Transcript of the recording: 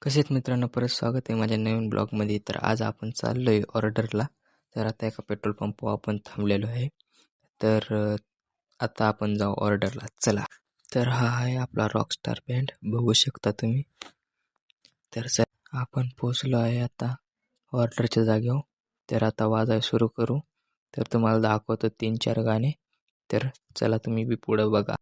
कसे आहेत मित्रांनो, परत स्वागत आहे माझ्या नवीन ब्लॉगमध्ये. तर आज आपण चाललो आहे ऑर्डरला. तर आता एका पेट्रोल पंपवर आपण थांबलेलो आहे. तर आता आपण जाऊ ऑर्डरला, चला. तर हा आहे आपला रॉकस्टार बँड, बघू शकता तुम्ही. तर सर आपण पोचलो आहे आता ऑर्डरच्या जागेवर. तर आता वाजाय सुरू करू. तर तुम्हाला दाखवतो 3-4 गाणे. तर चला तुम्ही बी पुढं बघा.